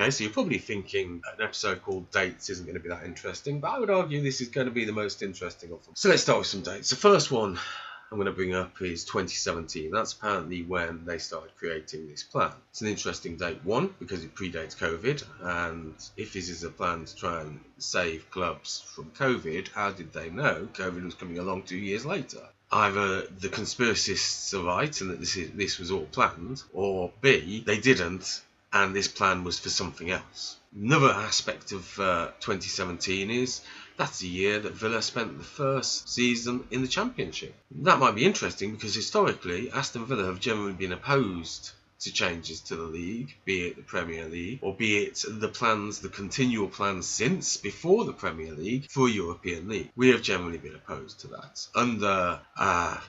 Okay, so you're probably thinking an episode called Dates isn't going to be that interesting, but I would argue this is going to be the most interesting of them. So let's start with some dates. The first one I'm going to bring up is 2017. That's apparently when they started creating this plan. It's an interesting date, one, because it predates COVID, and if this is a plan to try and save clubs from COVID, how did they know COVID was coming along 2 years later? Either the conspiracists are right and that this was all planned, or B, they didn't, and this plan was for something else. Another aspect of 2017 is that's the year that Villa spent the first season in the Championship. That might be interesting because historically Aston Villa have generally been opposed to changes to the league, be it the Premier League, or be it the continual plans since before the Premier League for a European League. We have generally been opposed to that under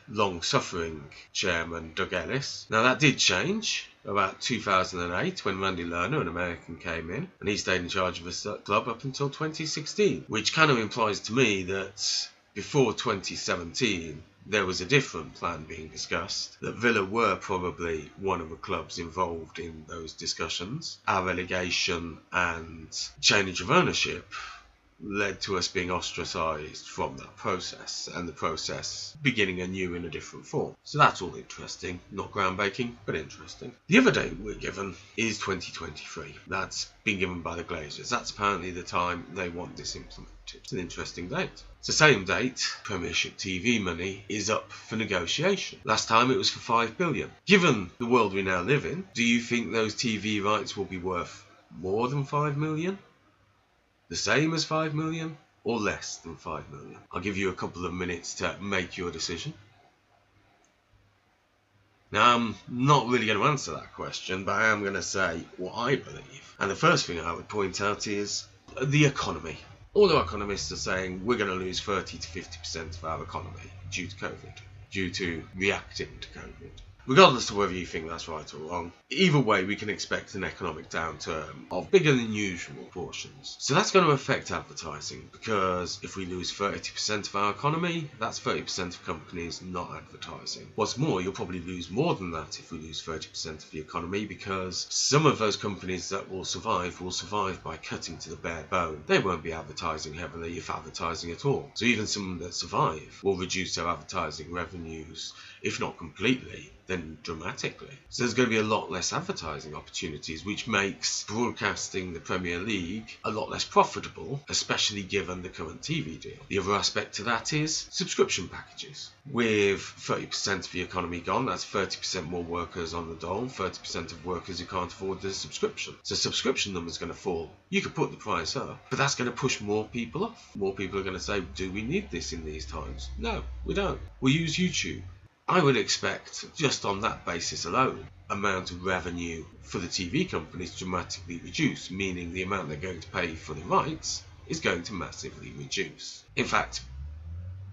long-suffering chairman Doug Ellis. Now that did change about 2008 when Randy Lerner, an American, came in and he stayed in charge of the club up until 2016, which kind of implies to me that before 2017 there was a different plan being discussed, that Villa were probably one of the clubs involved in those discussions. Our relegation and change of ownership led to us being ostracised from that process, and the process beginning anew in a different form. So that's all interesting, not groundbreaking, but interesting. The other date we're given is 2023. That's been given by the Glazers. That's apparently the time they want this implemented. It's an interesting date. It's the same date Premiership TV money is up for negotiation. Last time it was for $5 billion. Given the world we now live in, do you think those TV rights will be worth more than $5 million? The same as $5 million or less than $5 million? I'll give you a couple of minutes to make your decision. Now, I'm not really going to answer that question, but I am going to say what I believe. And the first thing I would point out is the economy. All the economists are saying we're going to lose 30 to 50% of our economy due to COVID, due to reacting to COVID. Regardless of whether you think that's right or wrong, either way we can expect an economic downturn of bigger than usual proportions. So that's going to affect advertising, because if we lose 30% of our economy, that's 30% of companies not advertising. What's more, you'll probably lose more than that if we lose 30% of the economy, because some of those companies that will survive by cutting to the bare bone. They won't be advertising heavily, if advertising at all. So even some that survive will reduce their advertising revenues, if not completely, then dramatically. So there's going to be a lot less advertising opportunities, which makes broadcasting the Premier League a lot less profitable, especially given the current TV deal. The other aspect to that is subscription packages. With 30% of the economy gone, that's 30% more workers on the dole, 30% of workers who can't afford the subscription. So subscription numbers going to fall. You could put the price up, but that's going to push more people off. More people are going to say, do we need this in these times? No, we don't. We'll use YouTube. I would expect, just on that basis alone, amount of revenue for the TV companies to dramatically reduce, meaning the amount they're going to pay for the rights is going to massively reduce. In fact,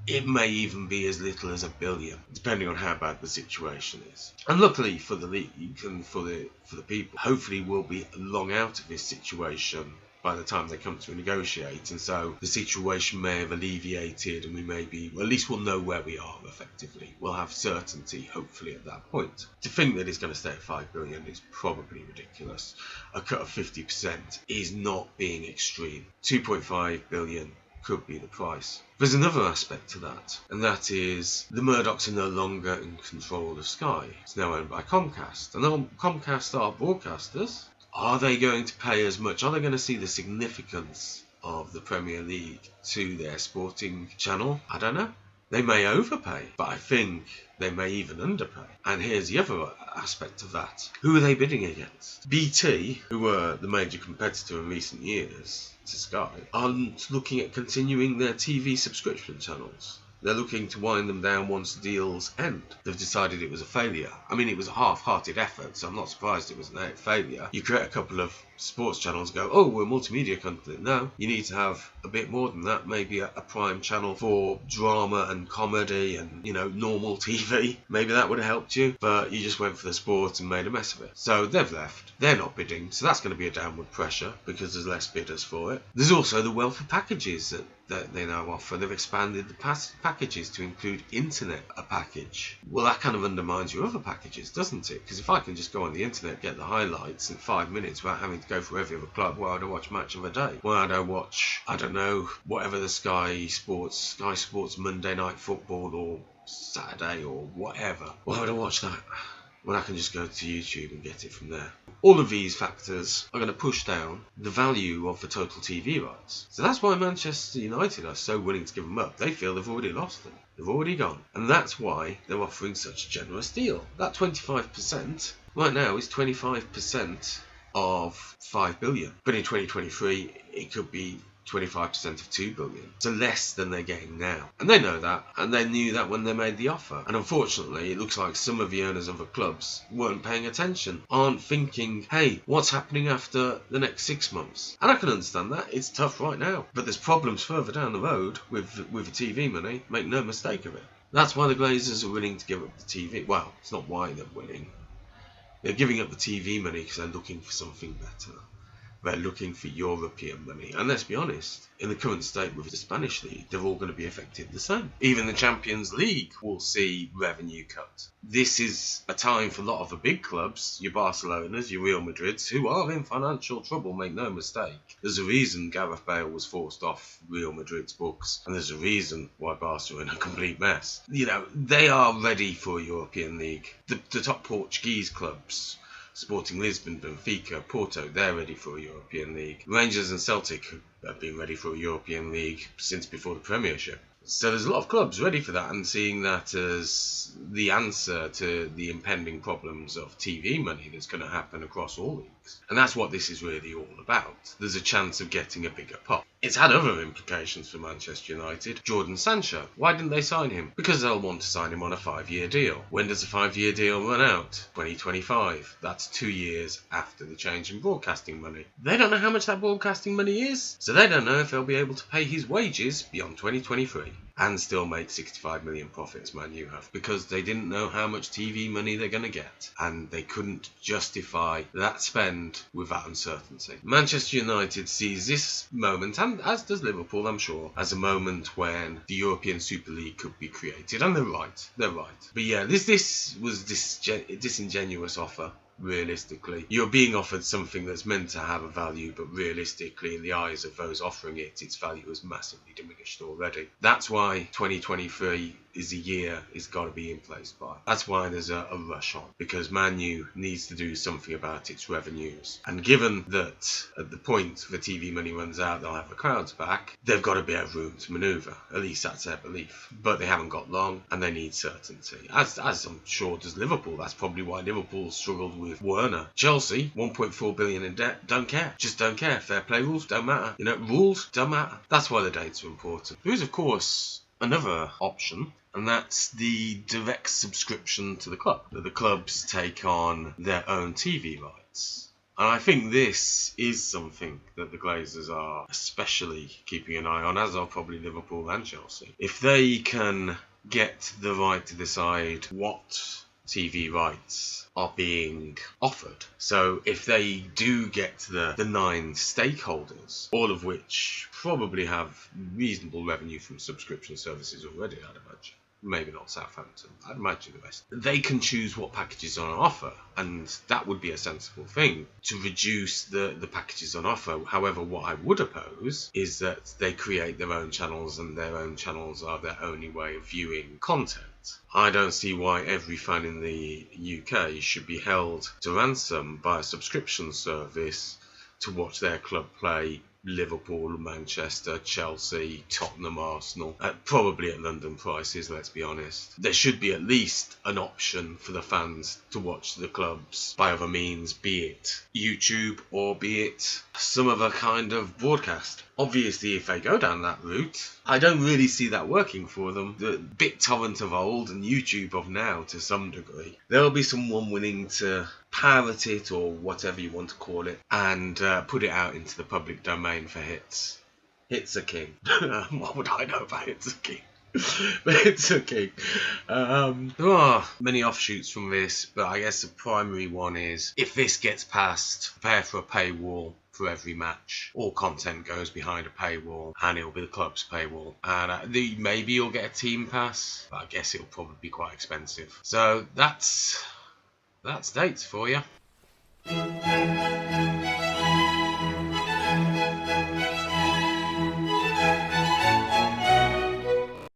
it may even be as little as $1 billion, depending on how bad the situation is. And luckily for the league and for the people, hopefully we'll be long out of this situation by the time they come to negotiate, and so the situation may have alleviated, and we may be, well, at least we'll know where we are effectively. We'll have certainty, hopefully, at that point. To think that it's going to stay at $5 billion is probably ridiculous. A cut of 50% is not being extreme. $2.5 billion could be the price. There's another aspect to that, and that is the Murdochs are no longer in control of Sky. It's now owned by Comcast, and Comcast are broadcasters. Are they going to pay as much? Are they going to see the significance of the Premier League to their sporting channel? I don't know. They may overpay, but I think they may even underpay. And here's the other aspect of that. Who are they bidding against? BT, who were the major competitor in recent years to Sky, aren't looking at continuing their TV subscription channels. They're looking to wind them down once deals end. They've decided it was a failure. I mean, it was a half-hearted effort, so I'm not surprised it was a failure. You create a couple of sports channels, go, oh, we're a multimedia company. No, you need to have a bit more than that. Maybe a prime channel for drama and comedy and, normal TV. Maybe that would have helped you, but you just went for the sport and made a mess of it. So they've left. They're not bidding, so that's going to be a downward pressure because there's less bidders for it. There's also the wealth of packages that they now offer. They've expanded the packages to include internet a package. Well, that kind of undermines your other packages, doesn't it? Because if I can just go on the internet, get the highlights in 5 minutes without having to go for every other club, why would I watch Match of the Day? Why would I watch, I don't know, whatever the Sky Sports Monday Night Football or Saturday or whatever? Why would I watch that when I can just go to YouTube and get it from there? All of these factors are going to push down the value of the total TV rights. So that's why Manchester United are so willing to give them up. They feel they've already lost them. They've already gone. And that's why they're offering such a generous deal. That 25% right now is 25% of 5 billion. But in 2023, it could be 25% of 2 billion. So less than they're getting now. And they know that, and they knew that when they made the offer. And unfortunately, it looks like some of the owners of the clubs weren't paying attention, aren't thinking, hey, what's happening after the next 6 months? And I can understand that. It's tough right now. But there's problems further down the road with the TV money. Make no mistake of it. That's why the Glazers are willing to give up the TV. Well, it's not why they're willing. They're giving up the TV money because they're looking for something better. They're looking for European money. And let's be honest, in the current state with the Spanish league, they're all going to be affected the same. Even the Champions League will see revenue cut. This is a time for a lot of the big clubs, your Barcelonas, your Real Madrids, who are in financial trouble, make no mistake. There's a reason Gareth Bale was forced off Real Madrid's books, and there's a reason why Barca are in a complete mess. You know, they are ready for a European league. The top Portuguese clubs, Sporting Lisbon, Benfica, Porto, they're ready for a European league. Rangers and Celtic have been ready for a European league since before the Premiership. So there's a lot of clubs ready for that and seeing that as the answer to the impending problems of TV money that's going to happen across all leagues. And that's what this is really all about. There's a chance of getting a bigger pot. It's had other implications for Manchester United. Jordon Sancho. Why didn't they sign him? Because they'll want to sign him on a 5-year deal. When does a 5-year deal run out? 2025. That's 2 years after the change in broadcasting money. They don't know how much that broadcasting money is, so they don't know if they'll be able to pay his wages beyond 2023. And still make 65 million profits, Man U have, because they didn't know how much TV money they're going to get, and they couldn't justify that spend with that uncertainty. Manchester United sees this moment, and as does Liverpool, I'm sure, as a moment when the European Super League could be created, and they're right. But yeah, this was a disingenuous offer. Realistically, you're being offered something that's meant to have a value, but realistically, in the eyes of those offering it, its value is massively diminished already. That's why 2023 is a year it's got to be in place by. That's why there's a rush on, because Man U needs to do something about its revenues. And given that at the point the TV money runs out, they'll have the crowds back, they've got to be have room to manoeuvre. At least that's their belief. But they haven't got long, and they need certainty. As I'm sure does Liverpool. That's probably why Liverpool struggled with Werner. Chelsea, 1.4 billion in debt, don't care. Just don't care. Fair play rules don't matter. Rules don't matter. That's why the dates are important. There is, of course, another option, and that's the direct subscription to the club. That the clubs take on their own TV rights. And I think this is something that the Glazers are especially keeping an eye on, as are probably Liverpool and Chelsea. If they can get the right to decide what TV rights are being offered. So if they do get the 9 stakeholders, all of which probably have reasonable revenue from subscription services already, I'd imagine. Maybe not Southampton, I'd imagine the rest. They can choose what packages are on offer, and that would be a sensible thing to reduce the packages on offer. However, what I would oppose is that they create their own channels, and their own channels are their only way of viewing content. I don't see why every fan in the UK should be held to ransom by a subscription service to watch their club play Liverpool, Manchester, Chelsea, Tottenham, Arsenal, probably at London prices, let's be honest. There should be at least an option for the fans to watch the clubs by other means, be it YouTube or be it some other kind of broadcast. Obviously, if they go down that route, I don't really see that working for them. The BitTorrent of old and YouTube of now to some degree. There'll be someone willing to parrot it, or whatever you want to call it, and put it out into the public domain for hits. Hits are king. What would I know about hits are king? But it's okay. There are many offshoots from this, but I guess the primary one is, if this gets passed, prepare for a paywall for every match. All content goes behind a paywall, and it'll be the club's paywall. And maybe you'll get a team pass, but I guess it'll probably be quite expensive. So that's dates for you.